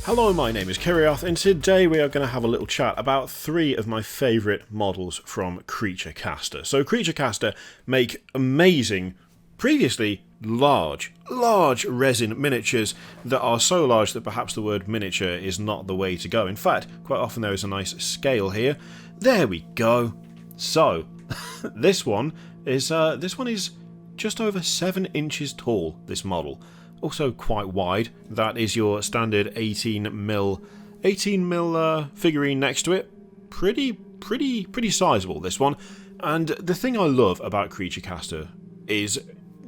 Hello, my name is Kirioth, and today we are going to have a little chat about three of my favourite models from Creature Caster. So Creature Caster make amazing, previously large resin miniatures that are so large that perhaps the word miniature is not the way to go. In fact, quite often there is a nice scale here. There we go. So, this one is just over 7 inches tall, this model. Also quite wide. That is your standard 18mm figurine next to it. Pretty sizable, this one. And the thing I love about Creature Caster is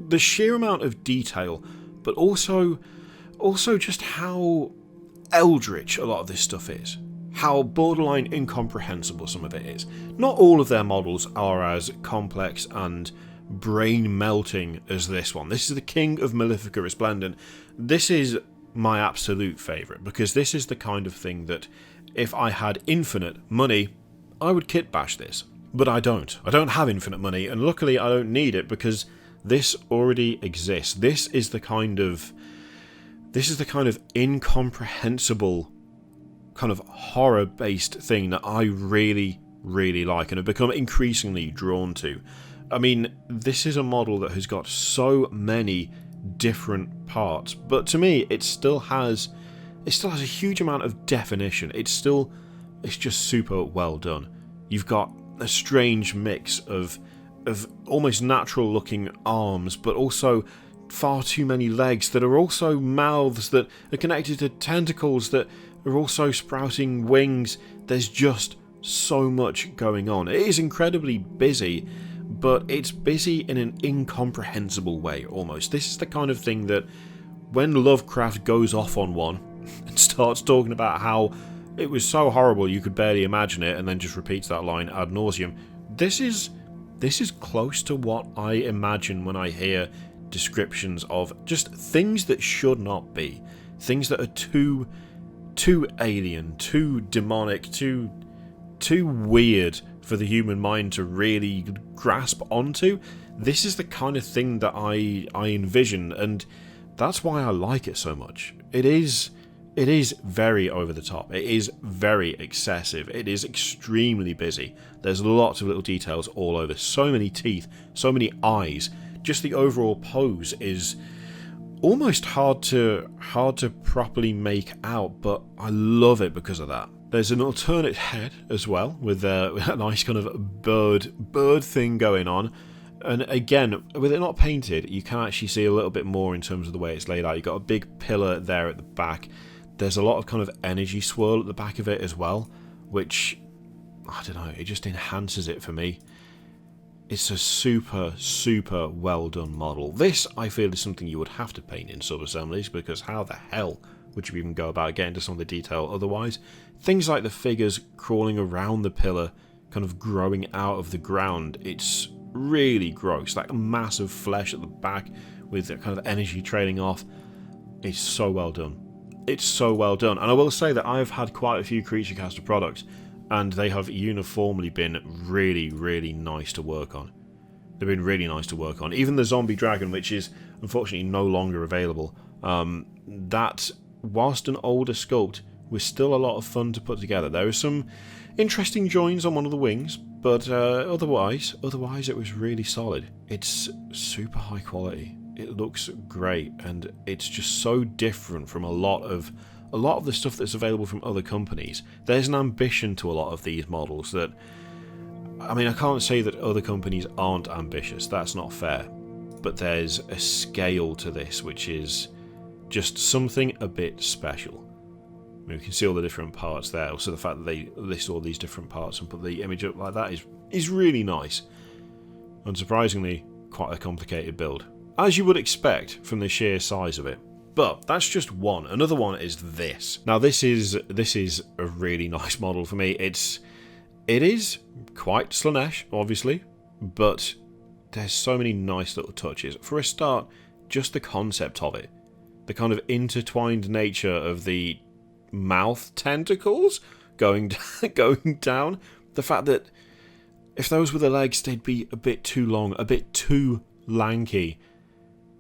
the sheer amount of detail, but also just how eldritch a lot of this stuff is. How borderline incomprehensible some of it is. Not all of their models are as complex and brain-melting as this one. This is the King of Malefica Resplendent. This is my absolute favourite, because this is the kind of thing that if I had infinite money, I would kit bash this. But I don't. I don't have infinite money, and luckily I don't need it, because this already exists. This is the kind of incomprehensible, kind of horror-based thing that I really like and have become increasingly drawn to. I mean, this is a model that has got so many different parts, but to me, it still has a huge amount of definition. It's just super well done. You've got a strange mix of almost natural looking arms, but also far too many legs that are also mouths that are connected to tentacles that are also sprouting wings. There's just so much going on. It is incredibly busy, but it's busy in an incomprehensible way, almost. This is the kind of thing that when Lovecraft goes off on one and starts talking about how it was so horrible you could barely imagine it, and then just repeats that line ad nauseum, this is close to what I imagine when I hear descriptions of just things that should not be. Things that are too alien, too demonic, too weird for the human mind to really grasp onto. This is the kind of thing that I envision, and that's why I like it so much. It is very over the top. It is very excessive. It is extremely busy. There's lots of little details all over. So many teeth, so many eyes. Just the overall pose is almost hard to properly make out, but I love it because of that. There's an alternate head as well, with a nice kind of bird thing going on. And again, with it not painted, you can actually see a little bit more in terms of the way it's laid out. You've got a big pillar there at the back. There's a lot of kind of energy swirl at the back of it as well, which, I don't know, it just enhances it for me. It's a super well done model. This, I feel, is something you would have to paint in sub-assemblies, because how the hell would you even go about getting into some of the detail otherwise? Things like the figures crawling around the pillar, kind of growing out of the ground, it's really gross. Like a mass of flesh at the back with that kind of energy trailing off. It's so well done. It's so well done. And I will say that I've had quite a few Creature Caster products, and they have uniformly been really nice to work on. They've been really nice to work on. Even the zombie dragon, which is unfortunately no longer available, that, whilst an older sculpt, was still a lot of fun to put together. There are some interesting joins on one of the wings, but otherwise it was really solid. It's super high quality. It looks great, and it's just so different from a lot of the stuff that's available from other companies. There's an ambition to a lot of these models that, I mean, I can't say that other companies aren't ambitious. That's not fair. But there's a scale to this which is just something a bit special. I mean, we can see all the different parts there. Also, the fact that they list all these different parts and put the image up like that is really nice. Unsurprisingly, quite a complicated build, as you would expect from the sheer size of it. But that's just one. Another one is this. Now, this is a really nice model for me. It is quite Slanesh, obviously, but there's so many nice little touches. For a start, just the concept of it, the kind of intertwined nature of the mouth tentacles going down. The fact that if those were the legs, they'd be a bit too long, a bit too lanky.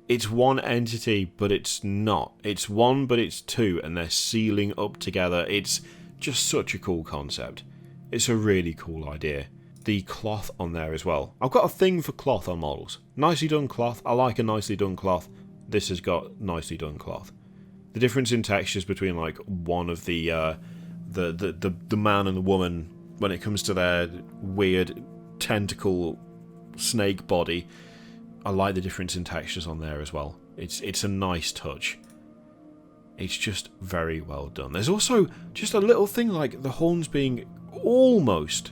It's one entity, but it's not. It's one, but it's two, and they're sealing up together. It's just such a cool concept. It's a really cool idea. The cloth on there as well. I've got a thing for cloth on models. Nicely done cloth. I like a nicely done cloth. This has got nicely done cloth. The difference in textures between like one of the man and the woman when it comes to their weird tentacle snake body, I like the difference in textures on there as well. It's a nice touch. It's just very well done. There's also just a little thing like the horns being almost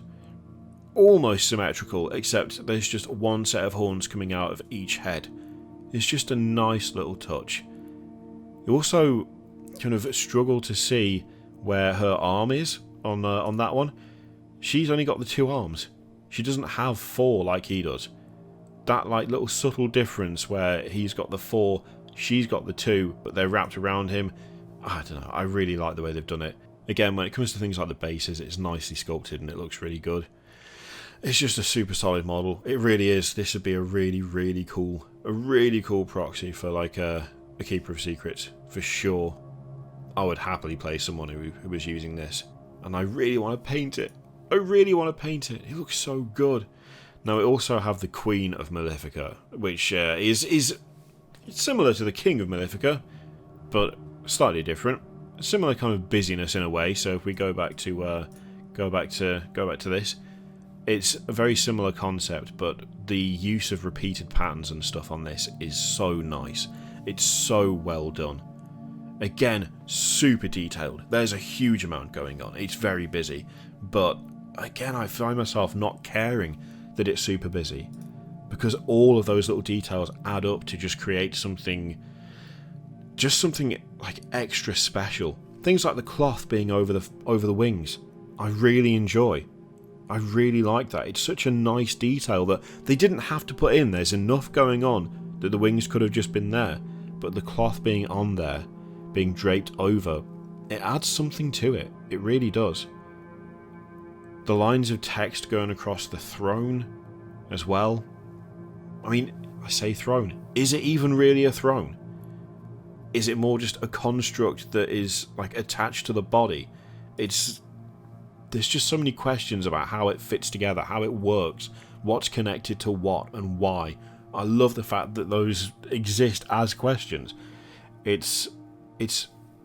symmetrical, except there's just one set of horns coming out of each head. It's just a nice little touch. You also kind of struggle to see where her arm is on that one. She's only got the 2 arms. She doesn't have 4 like he does. That like little subtle difference where he's got the 4, she's got the 2, but they're wrapped around him. I don't know. I really like the way they've done it. Again, when it comes to things like the bases, it's nicely sculpted and it looks really good. It's just a super solid model. It really is. This would be a really cool proxy for like a Keeper of Secrets for sure. I would happily play someone who was using this, and I really want to paint it. It looks so good. Now, we also have the Queen of Malefica, which is similar to the King of Malefica, but slightly different. Similar kind of busyness in a way. So if we go back to this, it's a very similar concept, but the use of repeated patterns and stuff on this is so nice. It's so well done. Again, super detailed. There's a huge amount going on. It's very busy, but again, I find myself not caring that it's super busy, because all of those little details add up to just create something like extra special. Things like the cloth being over the wings, I really enjoy. I really like that. It's such a nice detail that they didn't have to put in. There's enough going on that the wings could have just been there, but the cloth being on there, being draped over, it adds something to it. It really does. The lines of text going across the throne as well. I mean, I say throne. Is it even really a throne? Is it more just a construct that is like attached to the body? There's just so many questions about how it fits together, how it works, what's connected to what and why. I love the fact that those exist as questions. It's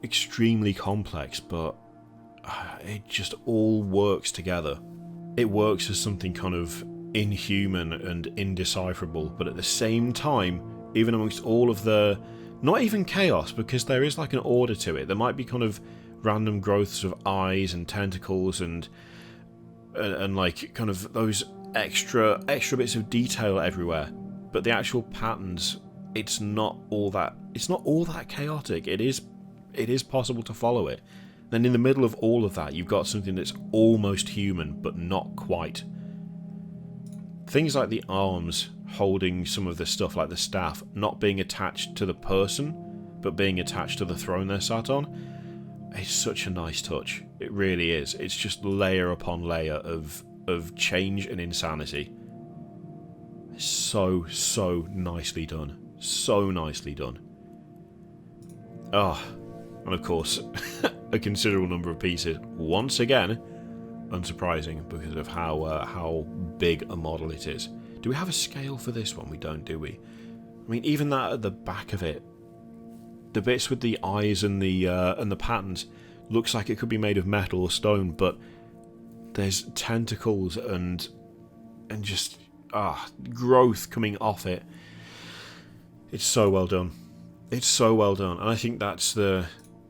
extremely complex, but it just all works together. It works as something kind of inhuman and indecipherable, but at the same time, even amongst all of the, not even chaos, because there is like an order to it. There might be kind of random growths of eyes and tentacles and like kind of those extra bits of detail everywhere, but the actual patterns, it's not all that chaotic. It is possible to follow it. Then in the middle of all of that, you've got something that's almost human, but not quite. Things like the arms holding some of the stuff like the staff, not being attached to the person, but being attached to the throne they're sat on. It's such a nice touch. It really is. It's just layer upon layer of change and insanity. It's so nicely done. So nicely done. Ah, and of course, a considerable number of pieces. Once again, unsurprising because of how big a model it is. Do we have a scale for this one? We don't, do we? I mean, even that at the back of it, the bits with the eyes and the patterns, looks like it could be made of metal or stone, but there's tentacles and just growth coming off it. It's so well done. It's so well done, and I think that's the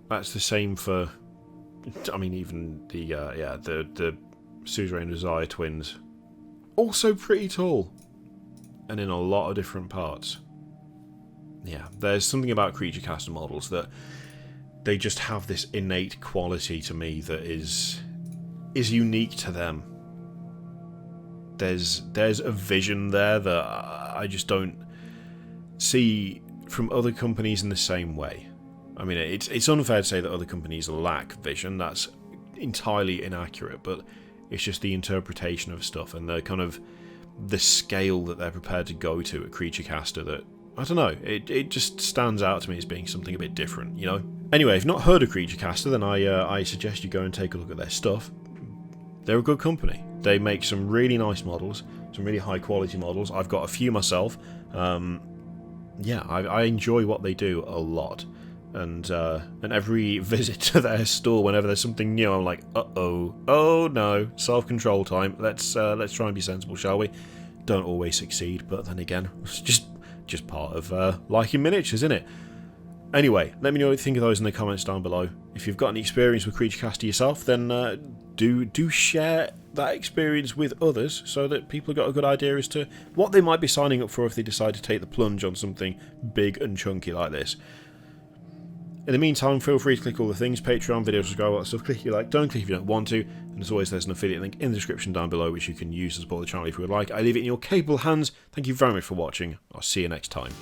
same for. I mean, even the Suzerain and Desire twins, also pretty tall, and in a lot of different parts. Yeah, there's something about Creature Caster models that they just have this innate quality to me that is unique to them. There's a vision there that I just don't see from other companies in the same way. I mean, it's unfair to say that other companies lack vision. That's entirely inaccurate, but it's just the interpretation of stuff and the kind of the scale that they're prepared to go to at Creature Caster that I don't know, it just stands out to me as being something a bit different, you know? Anyway, if you've not heard of Creature Caster, then I suggest you go and take a look at their stuff. They're a good company. They make some really nice models, some really high quality models. I've got a few myself. Yeah, I enjoy what they do a lot. And every visit to their store, whenever there's something new, I'm like, oh no, self-control time. Let's try and be sensible, shall we? Don't always succeed, but then again, it's just part of liking miniatures, isn't it? Anyway, let me know what you think of those in the comments down below. If you've got any experience with Creature Caster yourself, then do share that experience with others so that people have got a good idea as to what they might be signing up for if they decide to take the plunge on something big and chunky like this. In the meantime, feel free to click all the things, Patreon, video, subscribe, all that stuff. Click if you like, don't click if you don't want to. And as always, there's an affiliate link in the description down below which you can use to support the channel if you would like. I leave it in your capable hands. Thank you very much for watching. I'll see you next time.